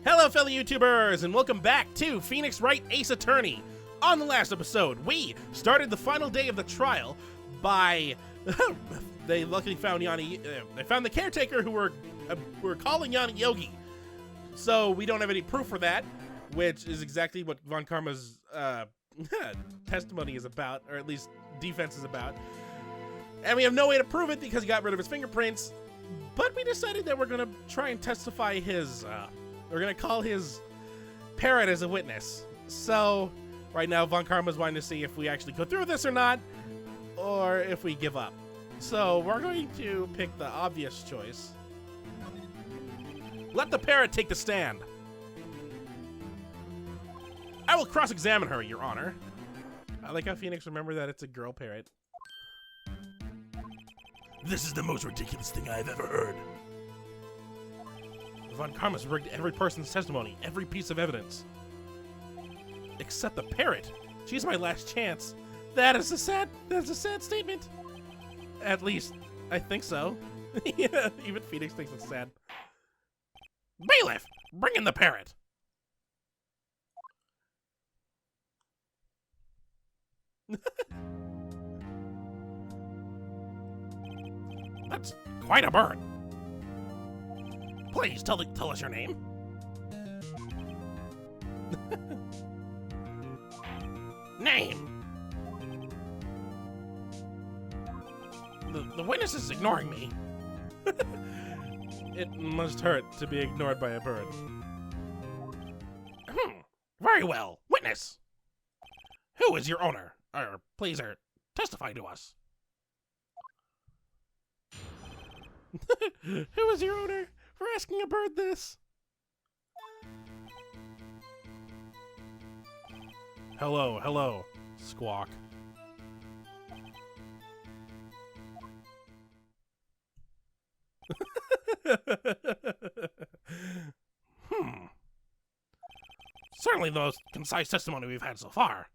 Hello, fellow YouTubers, and welcome back to Phoenix Wright Ace Attorney. On the last episode, we started the final day of the trial by they luckily found they found the caretaker who were calling Yanni Yogi. So we don't have any proof for that, which is exactly what Von Karma's testimony is about, or at least defense is about. And we have no way to prove it because he got rid of his fingerprints. But we decided that we're gonna try and testify his. We're gonna call his parrot as a witness. So right now, Von Karma's wanting to see if we actually go through with this or not, or if we give up. So we're going to pick the obvious choice. Let the parrot take the stand. I will cross-examine her, Your Honor. I like how Phoenix remembered that it's a girl parrot. This is the most ridiculous thing I've ever heard. Von Karma's rigged every person's testimony, every piece of evidence. Except the parrot. She's my last chance. That's a sad statement. At least, I think so. Yeah, even Phoenix thinks it's sad. Bailiff, bring in the parrot. That's quite a bird. Please tell us your name. Name. The witness is ignoring me. It must hurt to be ignored by a bird. Very well. Witness. Who is your owner? Please, testify to us. Who is your owner for asking a bird this? Hello, squawk. Certainly the most concise testimony we've had so far.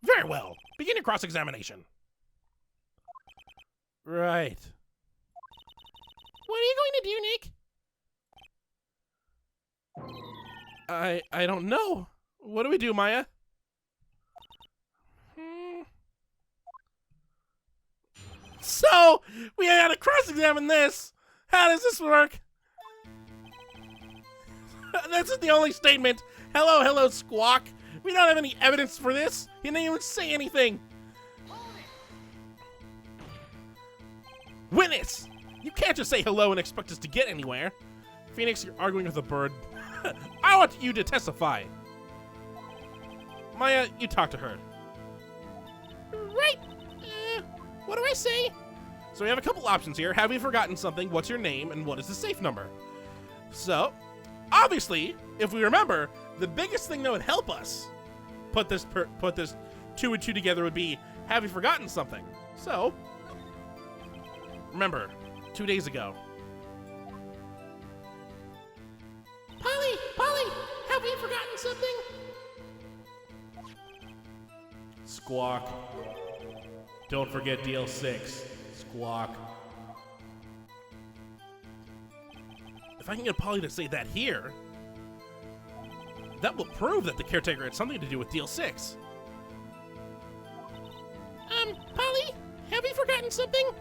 Very well. Begin your cross-examination. Right. What are you going to do, Nick? I don't know. What do we do, Maya? So, we gotta cross-examine this. How does this work? This is the only statement. Hello, squawk. We don't have any evidence for this. He didn't even say anything. Witness! You can't just say hello and expect us to get anywhere. Phoenix, you're arguing with a bird. I want you to testify. Maya, you talk to her. Right. What do I say? So we have a couple options here. Have you forgotten something? What's your name? And what is the safe number? So, obviously, if we remember, the biggest thing that would help us put this 2 and 2 together would be, have you forgotten something? So, remember, 2 days ago. Polly, have we forgotten something? Squawk. Don't forget DL6. Squawk. If I can get Polly to say that here, that will prove that the caretaker had something to do with DL6. Polly, have we forgotten something?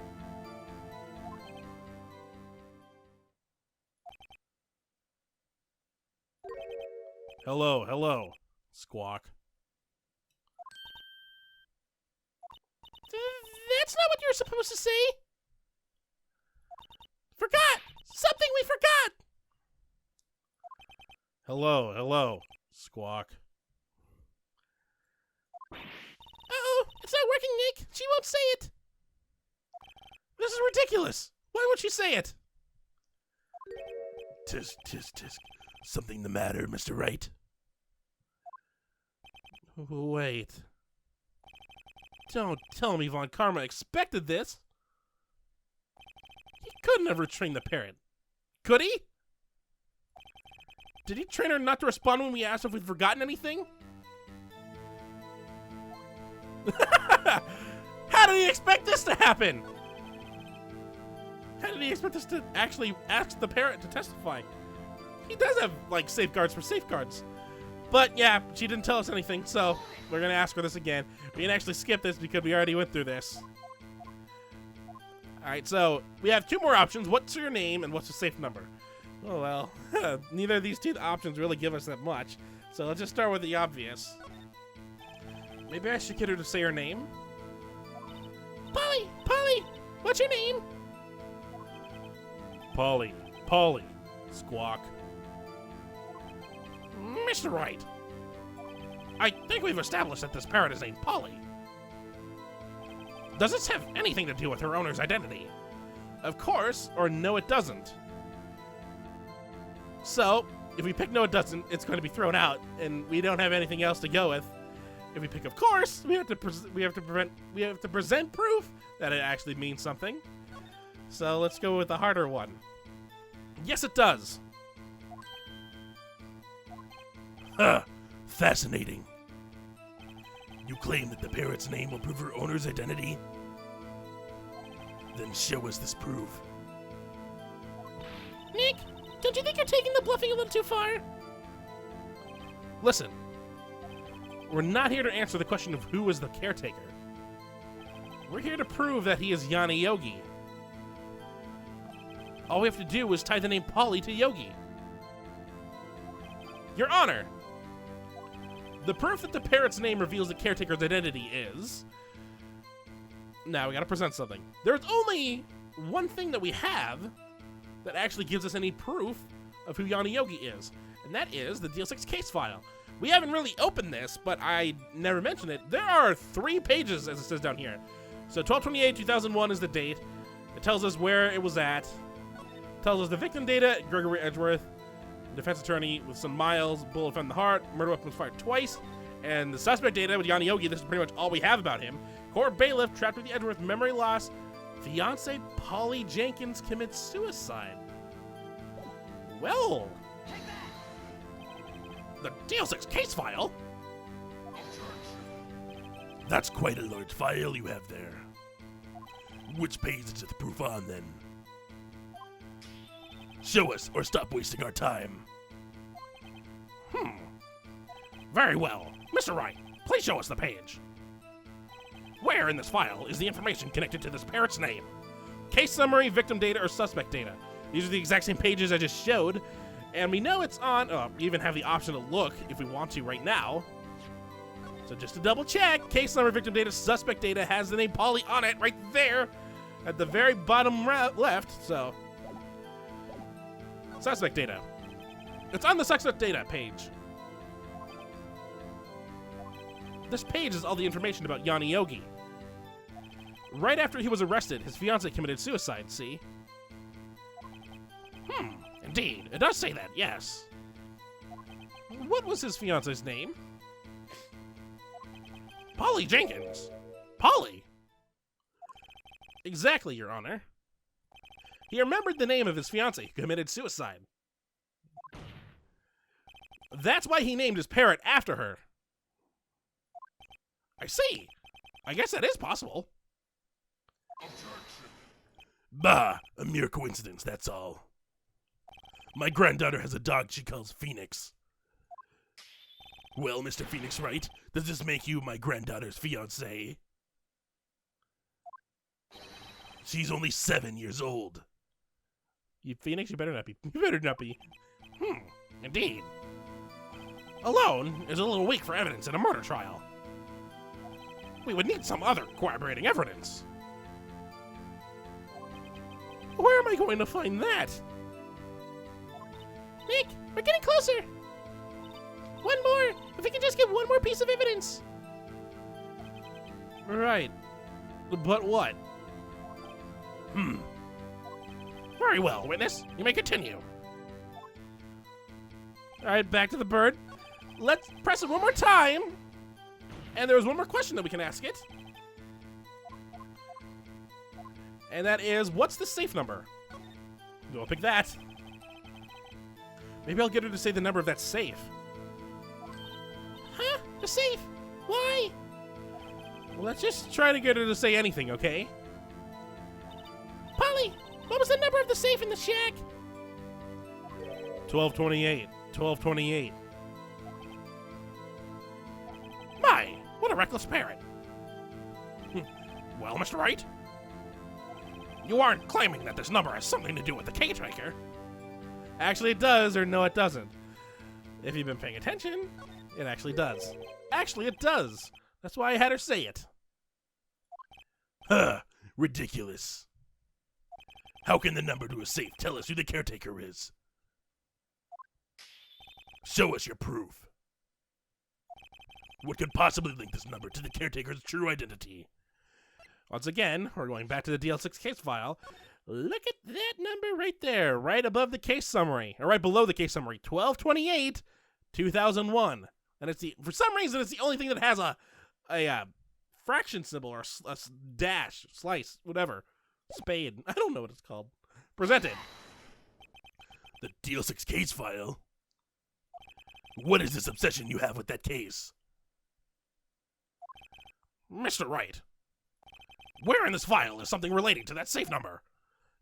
Hello, squawk. That's not what you're supposed to say. Forgot! Something we forgot! Hello, squawk. Uh-oh, it's not working, Nick. She won't say it. This is ridiculous. Why won't she say it? Tisk. Something the matter, Mr. Wright? Wait. Don't tell me Von Karma expected this. He couldn't have retrained the parrot. Could he? Did he train her not to respond when we asked if we'd forgotten anything? How did he expect this to happen? How did he expect us to actually ask the parrot to testify? He does have, like, safeguards for safeguards. But, yeah, she didn't tell us anything, so we're going to ask her this again. We can actually skip this because we already went through this. Alright, so we have 2 more options. What's your name and what's the safe number? Oh, well, neither of these 2 options really give us that much. So let's just start with the obvious. Maybe I should get her to say her name. Polly! Polly! What's your name? Polly. Polly. Squawk. Mr. Wright. I think we've established that this parrot is named Polly. Does this have anything to do with her owner's identity? Of course, or no it doesn't. So, if we pick no it doesn't, it's going to be thrown out, and we don't have anything else to go with. If we pick of course, we have to present proof that it actually means something. So let's go with the harder one. Yes, it does. Huh. Fascinating. You claim that the parrot's name will prove her owner's identity? Then show us this proof. Nick, don't you think you're taking the bluffing a little too far? Listen, we're not here to answer the question of who is the caretaker. We're here to prove that he is Yanni Yogi. All we have to do is tie the name Polly to Yogi. Your Honor, the proof that the parrot's name reveals the caretaker's identity is... Now we gotta present something. There's only one thing that we have that actually gives us any proof of who Yanni Yogi is, and that is the DL6 case file. We haven't really opened this, but I never mentioned it. There are 3 pages, as it says down here. So 12/28/2001 is the date. It tells us where it was at. It tells us the victim data, Gregory Edgeworth, defense attorney with some miles, bullet found in the heart, murder weapon was fired twice, and the suspect data with Yanni Yogi, this is pretty much all we have about him. Court bailiff trapped with the Edgeworth, memory loss, fiance Polly Jenkins commits suicide. Well, the DL6 case file? That's quite a large file you have there. Which page is the proof on, then? Show us, or stop wasting our time. Very well. Mr. Wright, please show us the page. Where in this file is the information connected to this parrot's name? Case summary, victim data, or suspect data? These are the exact same pages I just showed, and we know it's on, we even have the option to look if we want to right now. So just to double check, case summary, victim data, suspect data has the name Polly on it right there at the very bottom left, so. Suspect data. It's on the suspect data page. This page is all the information about Yanni Yogi. Right after he was arrested, his fiancée committed suicide, see? Indeed. It does say that, yes. What was his fiancée's name? Polly Jenkins. Polly? Exactly, Your Honor. He remembered the name of his fiancée who committed suicide. That's why he named his parrot after her. I see. I guess that is possible. Bah, a mere coincidence, that's all. My granddaughter has a dog she calls Phoenix. Well, Mr. Phoenix Wright, does this make you my granddaughter's fiancé? She's only 7 years old. You Phoenix, you better not be. You better not be. Indeed. Alone is a little weak for evidence in a murder trial. We would need some other corroborating evidence. Where am I going to find that? Nick, we're getting closer. One more. If we can just get one more piece of evidence. Right. But what? Very well, witness. You may continue. Alright, back to the bird. Let's press it one more time. And there's one more question that we can ask it. And that is, what's the safe number? We'll pick that. Maybe I'll get her to say the number of that safe. Huh? The safe? Why? Well, let's just try to get her to say anything, okay? Polly, what was the number of the safe in the shack? 1228. 1228. My, what a reckless parent. Well, Mr. Wright, you aren't claiming that this number has something to do with the caretaker. Actually, it does, or no, it doesn't. If you've been paying attention, it actually does. Actually, it does. That's why I had her say it. Huh, ridiculous. How can the number to a safe tell us who the caretaker is? Show us your proof. What could possibly link this number to the caretaker's true identity? Once again, we're going back to the DL6 case file. Look at that number right there, right above the case summary, or right below the case summary, 1228, 2001. And it's for some reason, it's the only thing that has a fraction symbol or a dash, slice, whatever, spade. I don't know what it's called. Presented. The DL6 case file? What is this obsession you have with that case? Mr. Wright, where in this file is something relating to that safe number?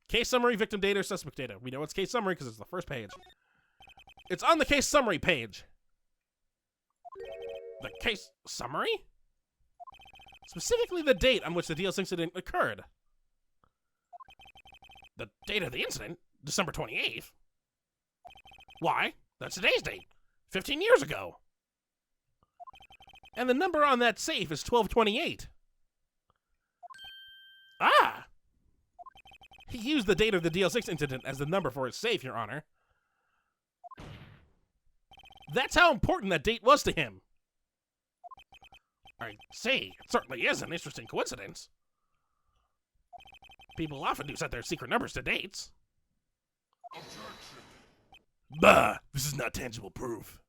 Case summary, victim data, or suspect data. We know it's case summary because it's the first page. It's on the case summary page. The case summary? Specifically the date on which the DL6 incident occurred. The date of the incident? December 28th? Why, that's today's date. 15 years ago. And the number on that safe is 1228. Ah! He used the date of the DL6 incident as the number for his safe, Your Honor. That's how important that date was to him. I see. It certainly is an interesting coincidence. People often do set their secret numbers to dates. Bah! This is not tangible proof.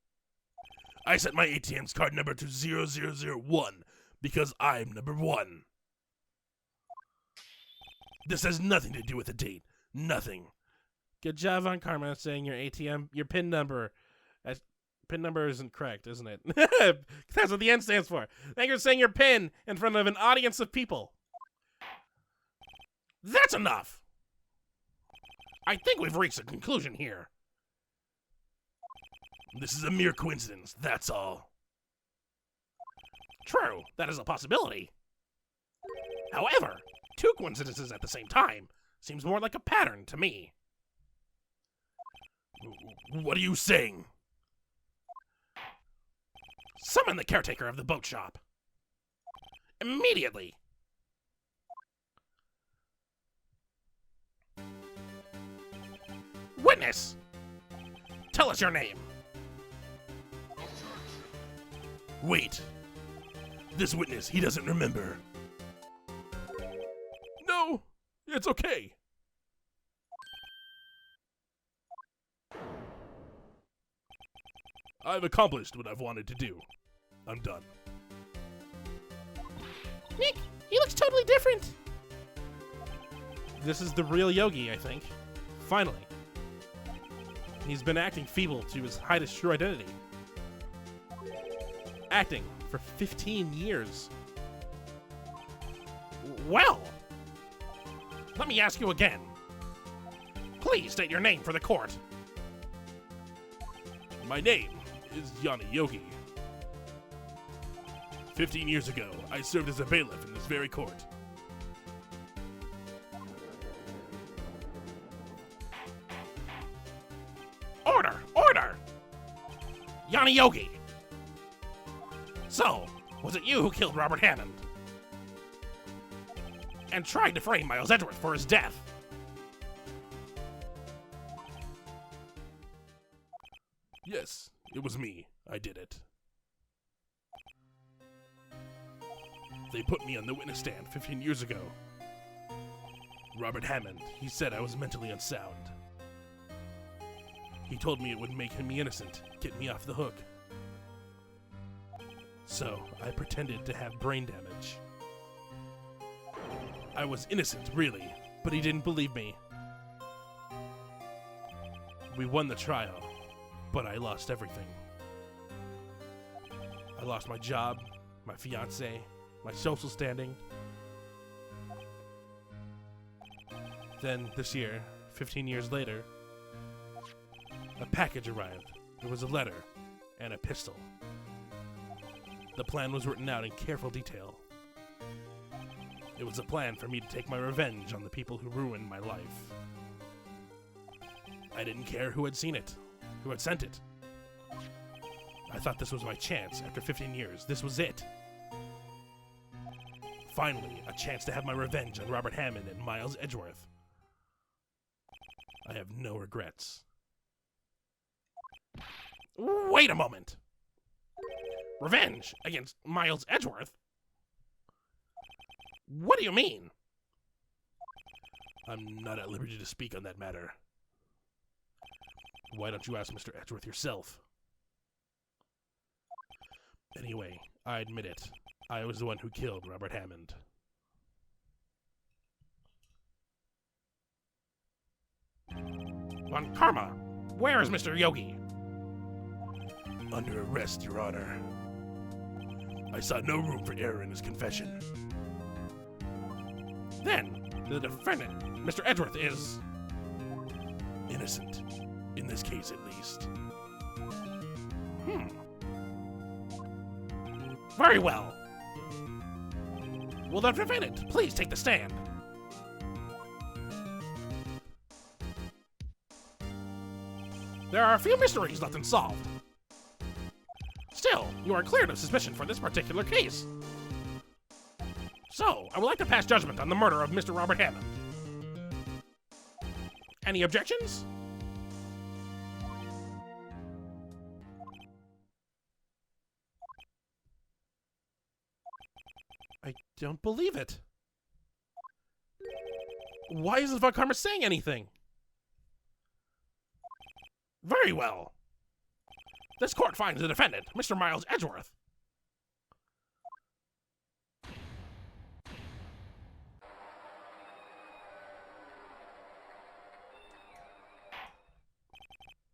I set my ATM's card number to 0001 because I'm number 1. This has nothing to do with the date. Nothing. Good job on Karma saying your PIN number. PIN number isn't correct, isn't it? That's what the N stands for. Thank you for saying your PIN in front of an audience of people. That's enough! I think we've reached a conclusion here. This is a mere coincidence, that's all. True, that is a possibility. However, 2 coincidences at the same time seems more like a pattern to me. What are you saying? Summon the caretaker of the boat shop. Immediately. Witness! Tell us your name. Wait. This witness, he doesn't remember. No, it's okay. I've accomplished what I've wanted to do. I'm done. Nick, he looks totally different. This is the real Yogi, I think. Finally. He's been acting feeble to hide his true identity. Acting for 15 years. Well, let me ask you again. Please state your name for the court. My name is Yanni Yogi. 15 years ago, I served as a bailiff in this very court. Order! Order! Yanni Yogi! So, was it you who killed Robert Hammond? And tried to frame Miles Edgeworth for his death? Yes, it was me. I did it. They put me on the witness stand 15 years ago. Robert Hammond, he said I was mentally unsound. He told me it would make me innocent, get me off the hook. So, I pretended to have brain damage. I was innocent, really, but he didn't believe me. We won the trial, but I lost everything. I lost my job, my fiancé, my social standing. Then, this year, 15 years later, A package arrived. It was a letter and a pistol. The plan was written out in careful detail. It was a plan for me to take my revenge on the people who ruined my life. I didn't care who had seen it, who had sent it. I thought this was my chance after 15 years. This was it. Finally, a chance to have my revenge on Robert Hammond and Miles Edgeworth. I have no regrets. Wait a moment! Revenge against Miles Edgeworth? What do you mean? I'm not at liberty to speak on that matter. Why don't you ask Mr. Edgeworth yourself? Anyway, I admit it. I was the one who killed Robert Hammond. Von Karma, where is Mr. Yogi? Under arrest, Your Honor. I saw no room for error in his confession. Then, the defendant, Mr. Edgeworth, is innocent. In this case, at least. Very well. Will the defendant please take the stand? There are a few mysteries left unsolved. Still, you are cleared of suspicion for this particular case. So, I would like to pass judgment on the murder of Mr. Robert Hammond. Any objections? I don't believe it. Why isn't Von Karma saying anything? Very well. This court finds the defendant, Mr. Miles Edgeworth.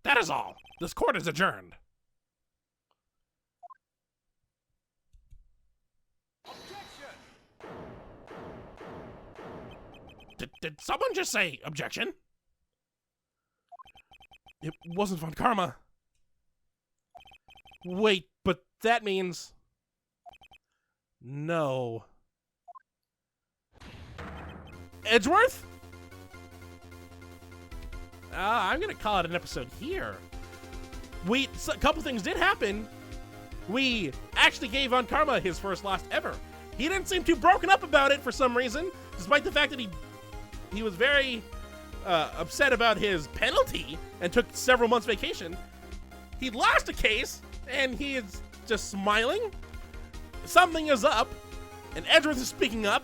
That is all. This court is adjourned. Did someone just say objection? It wasn't Von Karma. Wait, but that means... No. Edgeworth? I'm gonna call it an episode here. A couple things did happen. We actually gave Von Karma his first loss ever. He didn't seem too broken up about it for some reason, despite the fact that he was very upset about his penalty and took several months vacation. He lost a case, and he is just smiling. Something is up, and Edgeworth is speaking up.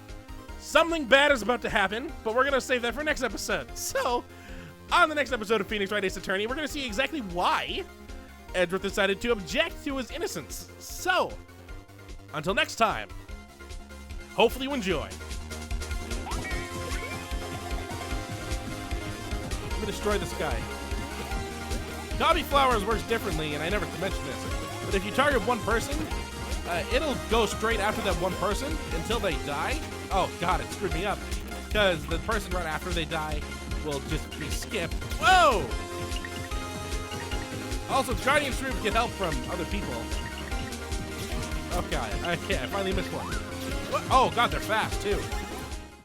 Something bad is about to happen, but we're going to save that for next episode. So, on the next episode of Phoenix Wright Ace Attorney, we're going to see exactly why Edgeworth decided to object to his innocence. So, until next time, hopefully you enjoy. Let me destroy this guy. Gobby Flowers works differently, and I never mentioned this, but if you target one person, it'll go straight after that one person until they die. Oh god, it screwed me up, because the person right after they die will just be skipped. Whoa! Also, Guardian Troops get help from other people. Okay, I finally missed one. What? Oh god, they're fast too.